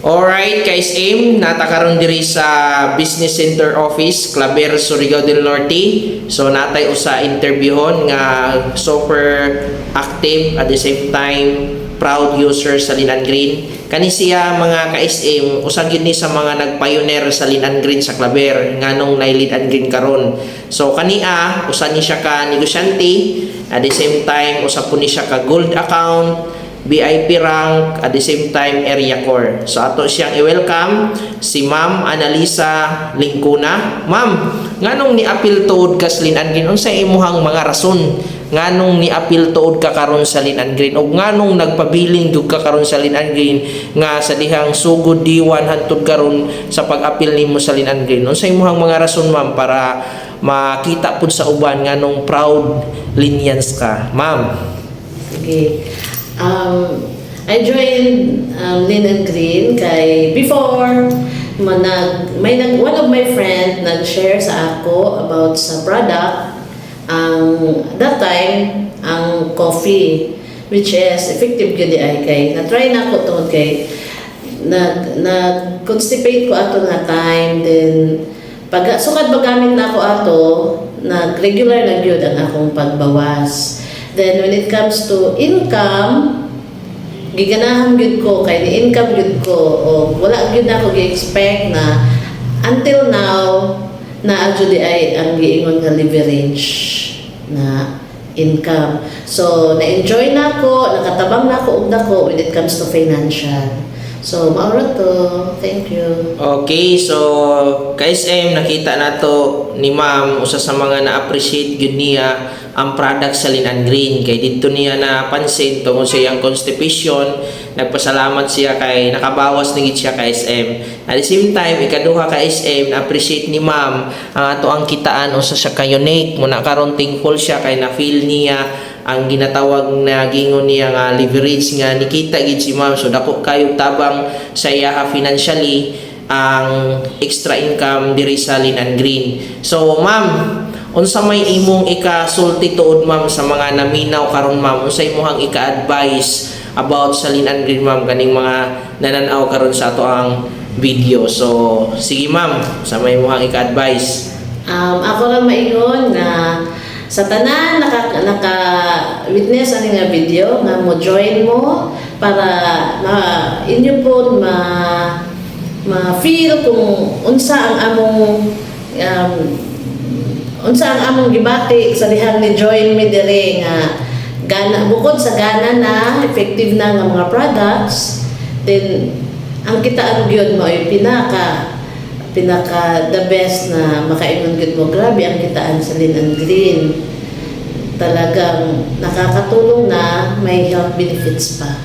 Alright, guys, aim natakaroon diri sa Business Center Office, Claver, Surigao del Norte. So natay usa interviewon nga super active at the same time proud user sa Linan Green. Kani siya mga ka-SM, usag yun ni sa mga nagpioneer sa Linan Green sa Claver nganong nay Linan Green karon. So kania usa ni siya ka negosyante, at the same time usa po ni siya ka gold account, VIP rank, at the same time area core. So ato siyang i-welcome si Ma'am Analisa Lingkuna. Ma'am, nganong ni-appeal tuod ka sa Linan Green? Unsay imuhang mga rason nganong ni-appeal tuod ka karon sa Linan Green? O nganong nagpabiling jud ka karon sa Linan Green nga sa dihang sugod D1 hantud karon sa pag-appeal nimo sa Linan Green? Unsay imuhang mga rason, ma'am, para makita pud sa uban nganong proud Linians ka, ma'am? Okay. I joined Linan Green kay before one of my friend nag-share sa ako about sa product that time ang coffee, which is effective gyud ay kay na-try na ko tungod kay nag-constipate ko ato nga time, then pag sukad magamit na ako ato nag-regular na gyud ang akong pagbawas. Then when it comes to income, giganahan gyud ko kay ni income gyud ko, o wala gyud na ako gi-expect na until now na actually ay ang giingon nga leverage na income. So na-enjoy na ako, nakatabang na ako og dako when it comes to financial. So maura to. Thank you. Okay, so KSM, nakita nato ni Ma'am usa sa mga na-appreciate gyud niya ang product sa Linan Green. Kay dito niya napansin tungkol sa iyang constipation, nagpasalamat siya kay nakabawas na gid siya KSM. At the same time, ikaduha KSM, na-appreciate ni Ma'am ang ato ang kitaan usa siya ka unique muna karon thankful siya kay na-feel niya ang ginatawag na gingon niya nga leverage nga nikita gid si Ma'am. So dako kayo tabang sa iya financially ang extra income diri sa Linan Green. So Ma'am, unsa may imong ika-sulti tuod, Ma'am, sa mga naminaw karon, Ma'am? Unsa imong ika-advise about sa Linan Green, Ma'am, kaning mga nananaw karon sa ato ang video? So sige, Ma'am, sa may imong ika-advise. Ako lang maingon nga sa tanan naka-witness ani nga video nga mo join mo para inyo po ma-feel kung unsa ang among gibati sa dihang ni join me dire nga gana, bukod sa gana na effective na nga mga products, then ang kitaan gyud mo ay pinaka the best na makaingon gyud mo. Grabe ang kitaan sa Linan Green, talagang nakakatulong na, may health benefits pa.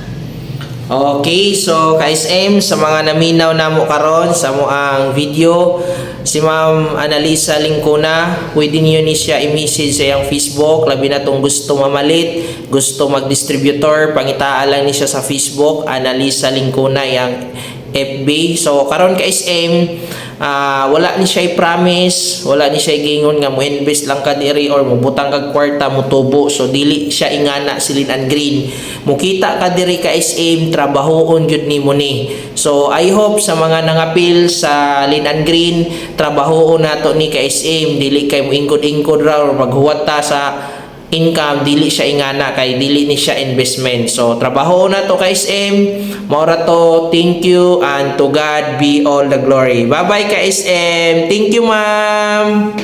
Okay, so KSM, sa mga naminaw namo karon sa mo ang video, si Ma'am Analisa Lingkuna, pwede niyo ni siya i-message sa iyang Facebook, labi na tong gusto mamalit, gusto mag-distributor, pangitaan lang ni siya sa Facebook, Analisa Lingkuna yang FB. So karon KSM, wala ni siya i-promise, wala ni siya gingon nga mo invest lang ka diri or mo butang kag kwarta mo tubo. So dili siya ingana si Linan Green. Mukita ka diri KSM, trabahoon gyud nimo ni. So I hope sa mga nangapil sa Linan Green, trabahoon nato ni KSM, dili kay mo ingkod-ingkod ra or maghuwat ta sa income, dili siya ingana kay dili ni siya investment. So trabaho na to KSM, maura to. Thank you, and to God be all the glory. Bye bye KSM. Thank you, ma'am.